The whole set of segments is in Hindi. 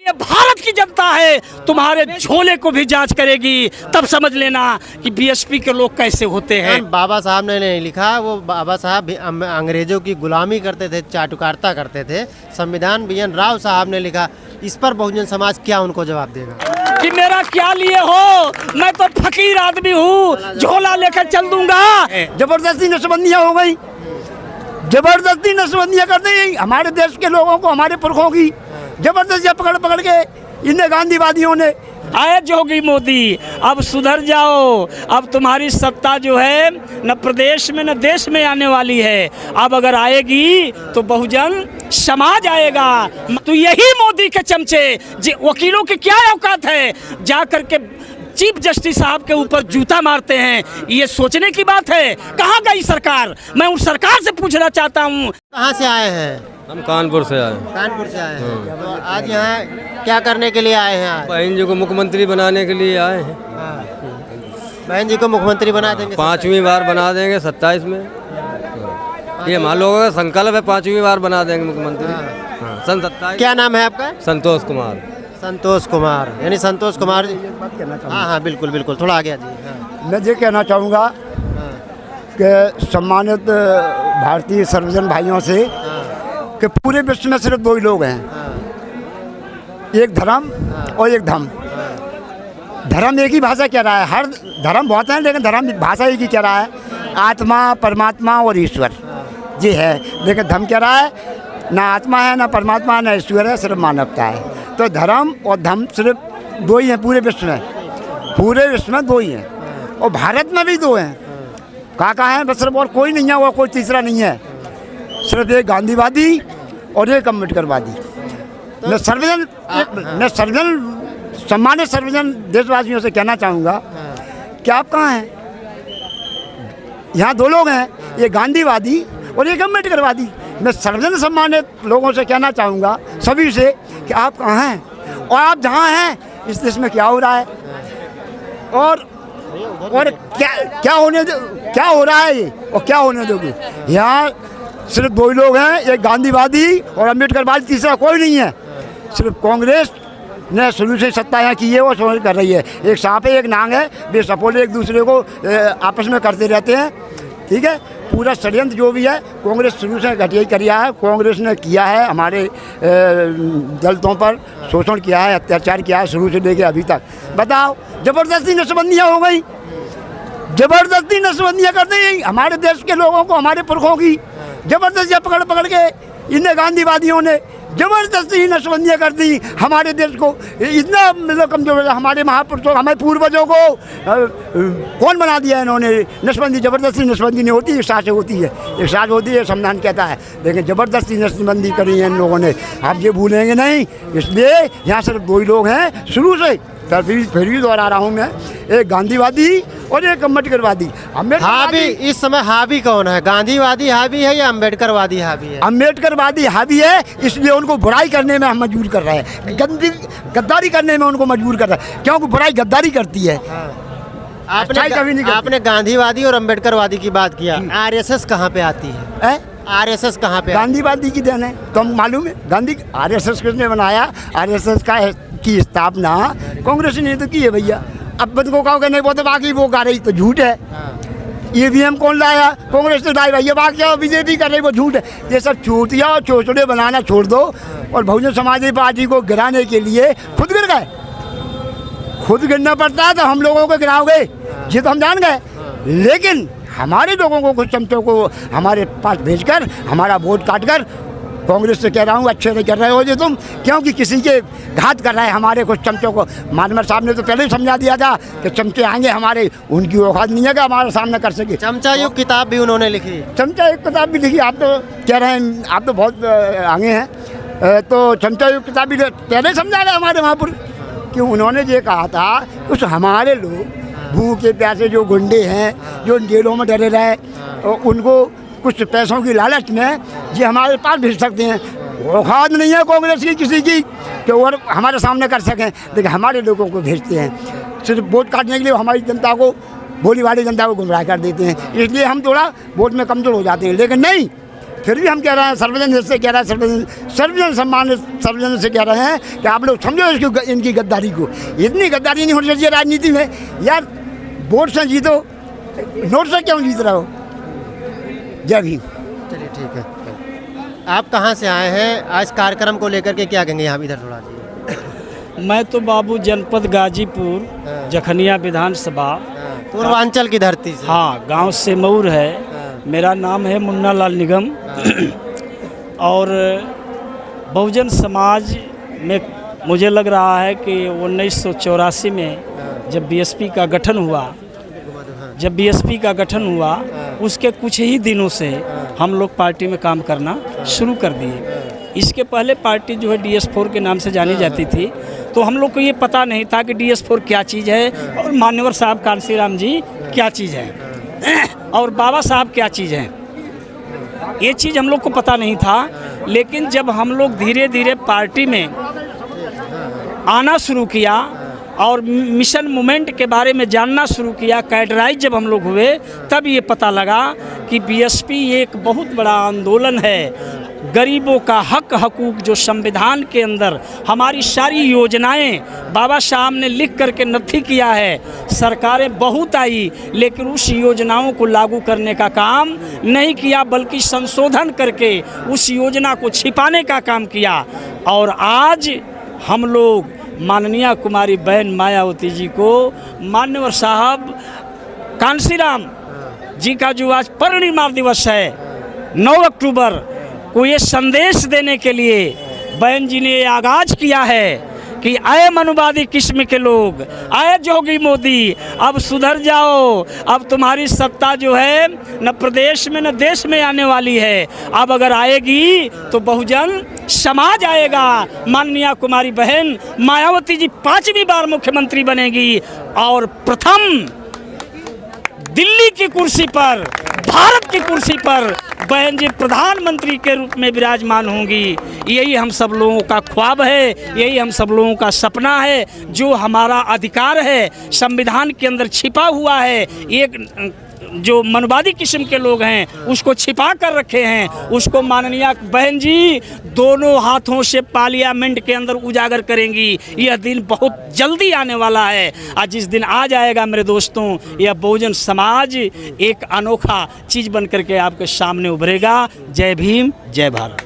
ये भारत की जनता है, तुम्हारे झोले को भी जांच करेगी, तब समझ लेना कि बीएसपी के लोग कैसे होते हैं। बाबा साहब ने नहीं लिखा, वो बाबा साहब अंग्रेजों की गुलामी करते थे, चाटुकारिता करते थे। संविधान BN राव साहब ने लिखा। इस पर बहुजन समाज क्या उनको जवाब देगा कि मेरा क्या लिए हो, मैं तो फकीर आदमी हूँ, झोला लेकर चल दूंगा। जबरदस्ती नसबंदियाँ हो गई, जबरदस्ती नसबंदियाँ कर दी हमारे देश के लोगों को, हमारे पुरखों की जबरदस्ती पकड़ पकड़ के इन्हें गांधीवादियों ने। आए जोगी मोदी, अब सुधर जाओ, अब तुम्हारी सत्ता जो है न प्रदेश में न देश में आने वाली है। अब अगर आएगी तो बहुजन समाज आएगा। तो यही मोदी के चमचे वकीलों की क्या औकात है, जा करके चीफ जस्टिस साहब के ऊपर जूता मारते हैं। ये सोचने की बात है। कहाँ गई सरकार? मैं उन सरकार से पूछना चाहता हूँ। कहाँ से आए हैं? हम कानपुर से आए। कानपुर से आए हैं। तो आज यहाँ क्या करने के लिए आए हैं? आज बहन जी को मुख्यमंत्री बनाने के लिए आए हैं। बहन जी को मुख्यमंत्री बना देंगे, 5वीं बार बना देंगे 27 में। ये हमारे लोगों का संकल्प है, 5वीं बार बना देंगे मुख्यमंत्री। सन 27। क्या नाम है आपका? संतोष कुमार। संतोष कुमार, यानी संतोष कुमार जी। हाँ, बिल्कुल बिल्कुल, थोड़ा आगे जी। मैं ये कहना चाहूँगा कि सम्मानित भारतीय सर्वजन भाइयों से कि पूरे विश्व में सिर्फ 2 ही लोग हैं, एक धर्म और एक धम। धर्म एक ही भाषा कह रहा है, हर धर्म बहुत है लेकिन धर्म भाषा एक ही कह रहा है, आत्मा, परमात्मा और ईश्वर ये है। लेकिन धम कह रहा है ना आत्मा है, ना परमात्मा, ना ईश्वर है, सिर्फ मानवता है। तो धर्म और धम सिर्फ 2 ही हैं पूरे विश्व में, पूरे विश्व में 2 ही हैं। और भारत में भी 2 हैं। कहाँ हैं? बस सिर्फ और कोई नहीं है, वो कोई तीसरा नहीं है, सिर्फ एक गांधीवादी और एक अम्बेडकरवादी। मैं सर्वजन सम्मानित सर्वजन देशवासियों से कहना चाहूँगा कि आप कहाँ हैं? यहाँ 2 लोग हैं, एक गांधीवादी और एक अम्बेडकरवादी। मैं सर्वजन सम्मानित लोगों से कहना चाहूँगा, सभी से, कि आप कहाँ हैं और आप जहाँ हैं इस देश में क्या हो रहा है और क्या हो रहा है ये, और क्या होने दोगे? यहाँ सिर्फ 2 ही लोग हैं, एक गांधीवादी और अम्बेडकरवादी, तीसरा कोई नहीं है। सिर्फ कांग्रेस ने शुरू से सत्ता यहाँ की है, वो सोच कर रही है। एक सांप है, एक नांग है, वे सपोले एक दूसरे को आपस में करते रहते हैं। ठीक है, पूरा षड्यंत्र जो भी है कांग्रेस शुरू से घटिया ही किया है। कांग्रेस ने किया है, हमारे दलितों पर शोषण किया है, अत्याचार किया है शुरू से लेके अभी तक। बताओ, जबरदस्ती नसबंदियाँ हो गई, जबरदस्ती नसबंदियाँ कर दी हमारे देश के लोगों को, हमारे पुरखों की जबरदस्ती पकड़ पकड़ के इन्हें गांधीवादियों ने जबरदस्ती नसबंदियाँ कर दी हमारे देश को। इतना मतलब कमजोर, हमारे महापुरुषों, हमारे पूर्वजों को कौन बना दिया इन्होंने? नसबंदी, जबरदस्ती नसबंदी नहीं होती, एक साथ होती है, एक साथ होती है, संविधान कहता है। लेकिन जबरदस्ती नसबंदी करी है इन लोगों ने, आप ये भूलेंगे नहीं। इसलिए यहाँ सिर्फ 2 ही लोग हैं शुरू से, फिर भी दोहरा रहा हूँ मैं, एक गांधीवादी और एक अम्बेडकरवादी। हावी, इस समय हावी कौन है? गांधीवादी हावी है या अम्बेडकरवादी हावी है? अम्बेडकरवादी हावी है, इसलिए उनको बुराई करने में हम मजबूर कर रहे हैं, गद्दारी करने में उनको मजबूर कर रहे हैं, क्योंकि बुराई गद्दारी करती है। आपने गांधीवादी और अम्बेडकरवादी की बात किया, RSS कहाँ पे आती है? RSS कहाँ पे? गांधीवादी की देन है, तो हम मालूम है गांधी RSS किसने बनाया? RSS की स्थापना कांग्रेस ने तो की है भैया। अब बद को कहो कि नहीं, वो तो बाकी वो गा रही, तो झूठ है। EVM कौन लाया? कांग्रेस ने लाई भैया, बाकी बीजेपी कर रही, वो झूठ है। ये सब चूतिया और चोचड़े बनाना छोड़ दो और बहुजन समाज पार्टी को गिराने के लिए खुद गिर गए। खुद गिरना पड़ता है तो हम लोगों को गिराओगे, ये तो हम जान गए। लेकिन हमारे लोगों को, कुछ चमचों को हमारे पास भेजकर, हमारा वोट काटकर, कांग्रेस से कह रहा हूँ अच्छे नहीं कर रहे हो जी तुम, क्योंकि किसी के घात कर रहा है हमारे कुछ चमचों को। मानवर साहब ने तो पहले ही समझा दिया था कि चमचे आएंगे हमारे, उनकी औकात नहीं है कि हमारे सामने कर सके। चमचा युग किताब भी उन्होंने लिखी, चमचा युग किताब भी लिखी। आप तो कह रहे हैं, आप तो बहुत आगे हैं, तो चमचा युग किताब भी पहले समझा रहे हमारे महापुरुष, कि उन्होंने ये कहा था कुछ हमारे लोग भूखे प्यासे जो गुंडे हैं, जो जेलों में डरे रहे, उनको कुछ पैसों की लालच में ये हमारे पास भेज सकते हैं। औकात नहीं है कांग्रेस की किसी की कि और हमारे सामने कर सकें, लेकिन हमारे लोगों को भेजते हैं सिर्फ वोट काटने के लिए। हमारी जनता को, भोली भाली जनता को गुमराह कर देते हैं, इसलिए हम थोड़ा वोट में कमज़ोर हो जाते हैं। लेकिन नहीं, फिर भी हम कह रहे हैं, सर्वजन से कह रहे हैं, सर्वजन सम्मान सर्वजन से कह रहे हैं कि आप लोग समझो इसकी इनकी गद्दारी को। इतनी गद्दारी नहीं होनी चाहिए राजनीति में यार। वोट से जीतो, नोट से क्यों जीत रहे हो। जय भीम। चलिए ठीक है। आप कहाँ से आए हैं, आज कार्यक्रम को लेकर के क्या कहेंगे? यहाँ इधर थोड़ा जी। मैं तो बाबू जनपद गाजीपुर जखनिया विधानसभा पूर्वांचल की धरती से। हाँ, गांव सेमौर है। मेरा नाम है मुन्ना लाल निगम। और बहुजन समाज में मुझे लग रहा है कि 1984 में जब बीएसपी का गठन हुआ, उसके कुछ ही दिनों से हम लोग पार्टी में काम करना शुरू कर दिए। इसके पहले पार्टी जो है DS4 के नाम से जानी जाती थी, तो हम लोग को ये पता नहीं था कि DS4 क्या चीज़ है और मान्यवर साहब कांसीराम जी क्या चीज़ है और बाबा साहब क्या चीज़ है। ये चीज़ हम लोग को पता नहीं था। लेकिन जब हम लोग धीरे धीरे पार्टी में आना शुरू किया और मिशन मूवमेंट के बारे में जानना शुरू किया, कैडराइज जब हम लोग हुए, तब ये पता लगा कि बीएसपी एक बहुत बड़ा आंदोलन है। गरीबों का हक हकूक़ जो संविधान के अंदर हमारी सारी योजनाएं बाबा साहब ने लिख करके नथी किया है। सरकारें बहुत आई लेकिन उस योजनाओं को लागू करने का काम नहीं किया, बल्कि संशोधन करके उस योजना को छिपाने का काम किया। और आज हम लोग माननीय कुमारी बहन मायावती जी को, मान्यवर साहब कांसीराम जी का जो आज परिनिर्वाण दिवस है 9 अक्टूबर को, ये संदेश देने के लिए बहन जी ने आगाज किया है कि आए मनुवादी किस्म के लोग, आए जोगी मोदी, अब सुधर जाओ। अब तुम्हारी सत्ता जो है न प्रदेश में न देश में आने वाली है। अब अगर आएगी तो बहुजन समाज आएगा। माननीय कुमारी बहन मायावती जी 5वीं बार मुख्यमंत्री बनेगी और प्रथम दिल्ली की कुर्सी पर, भारत की कुर्सी पर बहन जी प्रधानमंत्री के रूप में विराजमान होंगी। यही हम सब लोगों का ख्वाब है, यही हम सब लोगों का सपना है। जो हमारा अधिकार है संविधान के अंदर छिपा हुआ है, एक जो मनवादी किस्म के लोग हैं उसको छिपा कर रखे हैं, उसको माननीय बहन जी दोनों हाथों से पार्लियामेंट के अंदर उजागर करेंगी। यह दिन बहुत जल्दी आने वाला है। आज जिस दिन आ जाएगा मेरे दोस्तों, यह बहुजन समाज एक अनोखा चीज़ बन करके आपके सामने उभरेगा। जय भीम, जय भारत।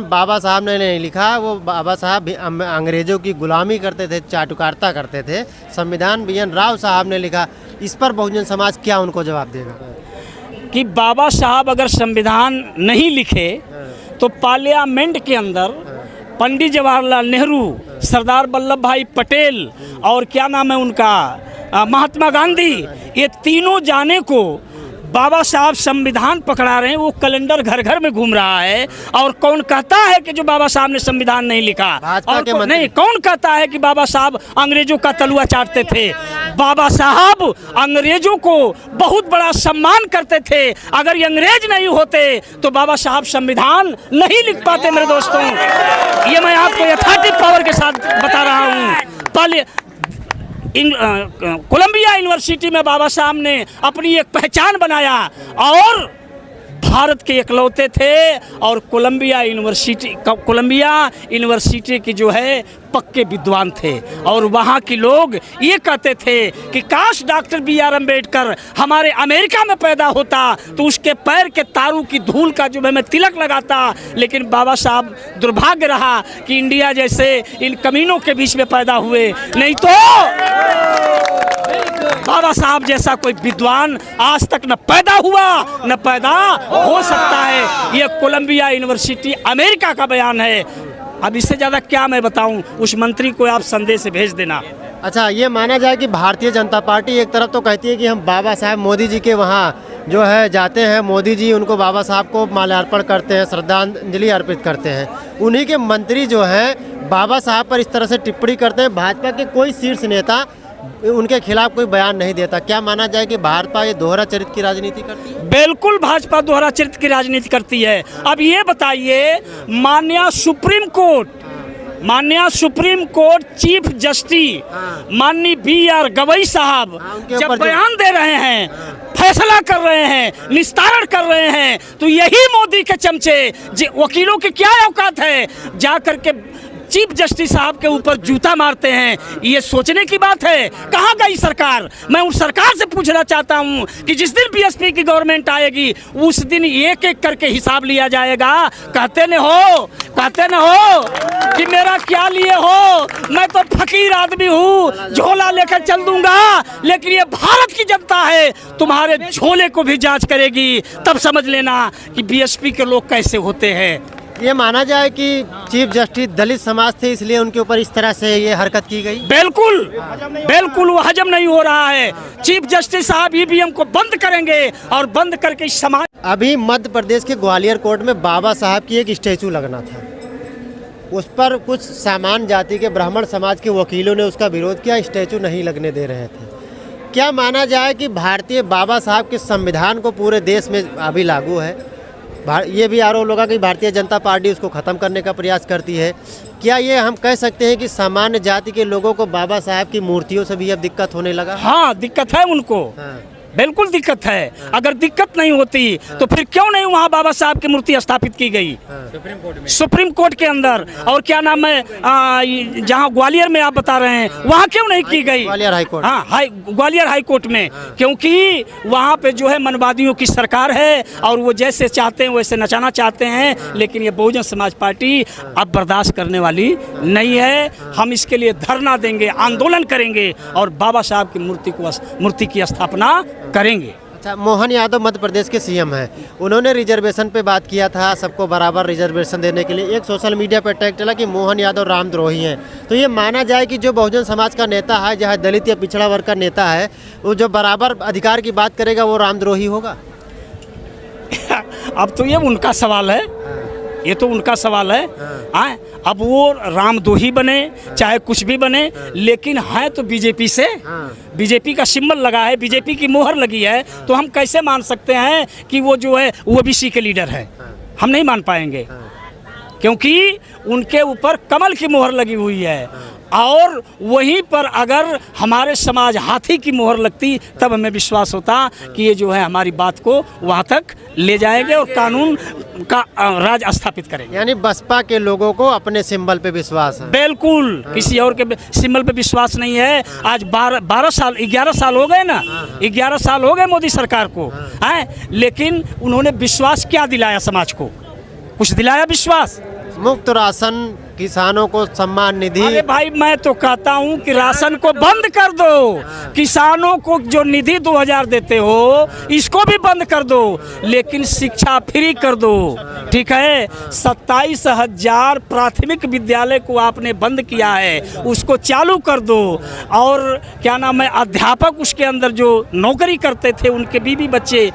बाबा साहब ने नहीं लिखा, वो बाबा साहब अंग्रेजों की गुलामी करते थे, चाटुकारिता करते थे। संविधान BN राव साहब ने लिखा। इस पर बहुजन समाज क्या उनको जवाब देगा? कि बाबा साहब अगर संविधान नहीं लिखे तो पार्लियामेंट के अंदर पंडित जवाहरलाल नेहरू, सरदार वल्लभ भाई पटेल और क्या नाम है उनका, महात्मा गांधी, ये तीनों जाने को बाबा साहब संविधान पकड़ा रहे हैं। वो कैलेंडर घर घर में घूम रहा है। और कौन कहता है कि जो बाबा साहब ने संविधान नहीं लिखा? और नहीं, कौन कहता है कि बाबा साहब अंग्रेजों का तलुआ चाटते थे? बाबा साहब अंग्रेजों को बहुत बड़ा सम्मान करते थे। अगर ये अंग्रेज नहीं होते तो बाबा साहब संविधान नहीं लिख पाते मेरे दोस्तों। ये मैं आपको यथार्थ पावर के साथ बता रहा हूँ। कोलंबिया यूनिवर्सिटी में बाबा साहब ने अपनी एक पहचान बनाया और भारत के इकलौते थे। और कोलंबिया यूनिवर्सिटी की जो है पक्के विद्वान थे। और वहाँ के लोग ये कहते थे कि काश डॉक्टर BR अम्बेडकर हमारे अमेरिका में पैदा होता तो उसके पैर के तारू की धूल का जो है मैं तिलक लगाता। लेकिन बाबा साहब दुर्भाग्य रहा कि इंडिया जैसे इन कमीनों के बीच में पैदा हुए, नहीं तो बाबा साहब जैसा कोई विद्वान आज तक न पैदा हुआ न पैदा हो सकता है। यह कोलंबिया यूनिवर्सिटी अमेरिका का बयान है। अब इससे ज़्यादा क्या मैं बताऊं? उस मंत्री को आप संदेश भेज देना। अच्छा, ये माना जाए कि भारतीय जनता पार्टी एक तरफ तो कहती है कि हम बाबा साहब मोदी जी के वहाँ जो है जाते हैं, मोदी जी उनको बाबा साहब को माल्यार्पण करते हैं, श्रद्धांजलि अर्पित करते हैं। उन्हीं के मंत्री जो हैं बाबा साहब पर इस तरह से टिप्पणी करते हैं। भाजपा के कोई शीर्ष नेता उनके खिलाफ कोई बयान नहीं देता। क्या माना जाए कि भाजपा ये दोहरा चरित्र की राजनीति करती है? बिल्कुल भाजपा दोहरा चरित्र की राजनीति करती है। अब ये बताइए, माननीय सुप्रीम कोर्ट माननीय सुप्रीम कोर्ट चीफ जस्टिस माननीय B.R. गवई साहब उनके जब ऊपर जो- बयान दे रहे हैं, फैसला कर रहे हैं, निस्तारण कर रहे हैं, तो यही मोदी के चमचे वकीलों की क्या औकात है जा करके चीफ जस्टिस साहब के ऊपर जूता मारते हैं। ये सोचने की बात है। कहाँ गई सरकार? मैं उस सरकार से पूछना चाहता हूँ कि जिस दिन बीएसपी की गवर्नमेंट आएगी उस दिन एक एक करके हिसाब लिया जाएगा। कहते न हो कि मेरा क्या लिए हो, मैं तो फकीर आदमी हूँ, झोला लेकर चल दूंगा, लेकिन ये भारत की जनता है, तुम्हारे झोले को भी जांच करेगी। तब समझ लेना कि बीएसपी के लोग कैसे होते हैं। ये माना जाए कि चीफ जस्टिस दलित समाज थे, इसलिए उनके ऊपर इस तरह से ये हरकत की गई। बिल्कुल वो हजम नहीं हो रहा है। चीफ जस्टिस साहब ईवीएम को बंद करेंगे और बंद करके इस समाज। अभी मध्य प्रदेश के ग्वालियर कोर्ट में बाबा साहब की एक स्टैचू लगना था, उस पर कुछ सामान्य जाति के ब्राह्मण समाज के वकीलों ने उसका विरोध किया, स्टैचू नहीं लगने दे रहे थे। क्या माना जाए कि भारतीय बाबा साहब के संविधान को पूरे देश में अभी लागू है? ये भी आरोप लगा कि भारतीय जनता पार्टी उसको ख़त्म करने का प्रयास करती है। क्या ये हम कह सकते हैं कि सामान्य जाति के लोगों को बाबा साहब की मूर्तियों से भी अब दिक्कत होने लगा? हाँ, दिक्कत है उनको। बिल्कुल दिक्कत है। अगर दिक्कत नहीं होती तो फिर क्यों नहीं वहाँ बाबा साहब की मूर्ति स्थापित की गई सुप्रीम कोर्ट के अंदर? और क्या नाम है जहाँ ग्वालियर में आप बता रहे हैं, वहाँ क्यों नहीं की गई? Gwalior high court. हाँ, ग्वालियर हाई कोर्ट में। क्योंकि वहाँ पे जो है मनवादियों की सरकार है और वो जैसे चाहते हैं वैसे नचाना चाहते हैं। लेकिन ये बहुजन समाज पार्टी अब बर्दाश्त करने वाली नहीं है। हम इसके लिए धरना देंगे, आंदोलन करेंगे और बाबा साहब की मूर्ति की स्थापना करेंगे। अच्छा, मोहन यादव मध्य प्रदेश के सीएम हैं, उन्होंने रिजर्वेशन पे बात किया था, सबको बराबर रिजर्वेशन देने के लिए। एक सोशल मीडिया पर टैग चला कि मोहन यादव रामद्रोही हैं। तो ये माना जाए कि जो बहुजन समाज का नेता है, चाहे दलित या पिछड़ा वर्ग का नेता है, वो जो बराबर अधिकार की बात करेगा वो रामद्रोही होगा? अब तो ये उनका सवाल है, ये तो उनका सवाल है। हाँ, अब वो रामद्रोही बने चाहे कुछ भी बने, लेकिन है तो बीजेपी से। बीजेपी का सिंबल लगा है, बीजेपी की मोहर लगी है, तो हम कैसे मान सकते हैं कि वो जो है वो ओबीसी के लीडर है? हम नहीं मान पाएंगे, क्योंकि उनके ऊपर कमल की मोहर लगी हुई है। और वहीं पर अगर हमारे समाज हाथी की मोहर लगती तब हमें विश्वास होता कि ये जो है हमारी बात को वहाँ तक ले जाएंगे और कानून का राज स्थापित करेंगे। यानी बसपा के लोगों को अपने सिंबल पे विश्वास है? बिल्कुल, किसी और के सिंबल पे विश्वास नहीं है। आज 11 साल हो गए ना, 11 साल हो गए मोदी सरकार को, हैं? लेकिन उन्होंने विश्वास क्या दिलाया समाज को? कुछ दिलाया विश्वास? मुफ्त राशन, किसानों को सम्मान निधि। अरे भाई, मैं तो कहता हूँ कि राशन को बंद कर दो, किसानों को जो निधि 2000 देते हो इसको भी बंद कर दो, लेकिन शिक्षा फ्री कर दो। ठीक है, 27,000 प्राथमिक विद्यालय को आपने बंद किया है, उसको चालू कर दो। और क्या नाम है, अध्यापक उसके अंदर जो नौकरी करते थे, उनके बीवी बच्चे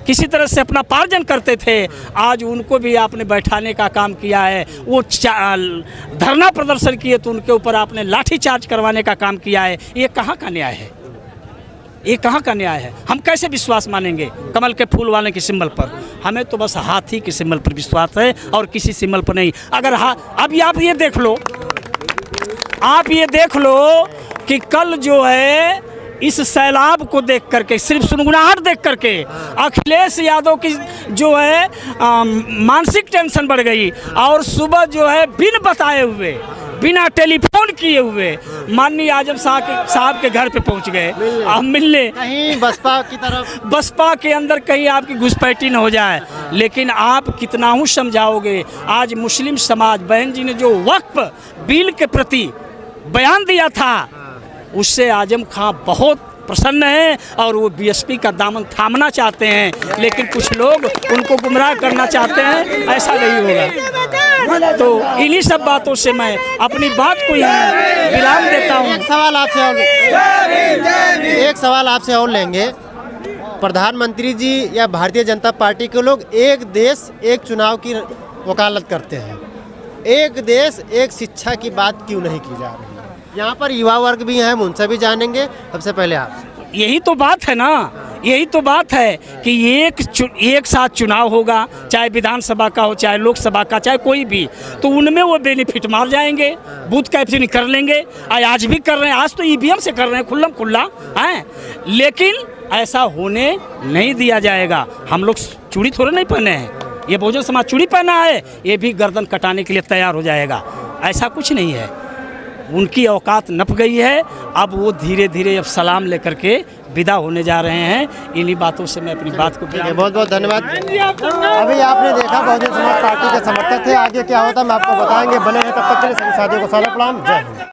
किसी तरह से अपना पार्जन करते थे, आज उनको भी आपने बैठाने का काम किया है। वो धरना प्रदर्शन किए तो उनके ऊपर आपने लाठी चार्ज करवाने का काम किया है। ये कहाँ का न्याय है? ये कहाँ का न्याय है? हम कैसे विश्वास मानेंगे कमल के फूल वाले के सिंबल पर? हमें तो बस हाथी के सिंबल पर विश्वास है और किसी सिंबल पर नहीं। अगर अब आप ये देख लो, आप ये देख लो कि कल जो है इस सैलाब को देख करके, सिर्फ सुनगुनाहट देख करके अखिलेश यादव की जो है मानसिक टेंशन बढ़ गई और सुबह जो है बिन बताए हुए, बिना टेलीफोन किए हुए माननीय आजम साहब के घर पे पहुंच गए आप मिलने। कहीं बसपा की तरफ, बसपा के अंदर कहीं आपकी घुसपैठी न हो जाए। लेकिन आप कितना हूँ समझाओगे? आज मुस्लिम समाज, बहन जी ने जो वक्फ बिल के प्रति बयान दिया था, उससे आजम खां बहुत प्रसन्न है और वो बीएसपी का दामन थामना चाहते हैं, लेकिन कुछ लोग उनको गुमराह करना चाहते हैं। ऐसा नहीं होगा। तो इन्हीं सब बातों से मैं अपनी बात को यहाँ विराम देता हूँ। एक सवाल आपसे और लेंगे। प्रधानमंत्री जी या भारतीय जनता पार्टी के लोग एक देश एक चुनाव की वकालत करते हैं, एक देश एक शिक्षा की बात क्यों नहीं की जा रही? यहाँ पर युवा वर्ग भी हैं, उनसे भी जानेंगे। सबसे पहले आप, यही तो बात है ना, यही तो बात है कि एक साथ चुनाव होगा, चाहे विधानसभा का हो, चाहे लोकसभा का, चाहे कोई भी, तो उनमें वो बेनिफिट मार जाएंगे, बूथ कैप्चरिंग कर लेंगे। आज भी कर रहे हैं, आज तो ईवीएम से कर रहे हैं खुल्लम खुल्ला हैं, लेकिन ऐसा होने नहीं दिया जाएगा। हम लोग चूड़ी थोड़े नहीं पहने हैं, ये बहुजन समाज चूड़ी पहना है, ये भी गर्दन कटाने के लिए तैयार हो जाएगा। ऐसा कुछ नहीं है, उनकी औकात नप गई है। अब वो धीरे धीरे अब सलाम लेकर के विदा होने जा रहे हैं। इन्हीं बातों से मैं अपनी बात को बहुत बहुत धन्यवाद। अभी आपने देखा बहुजन समाज पार्टी के समर्थक थे, आगे क्या होता है मैं आपको बताएंगे। बने हैं तब तक के लिए सभी साथियों को सलाम, जय हिंद।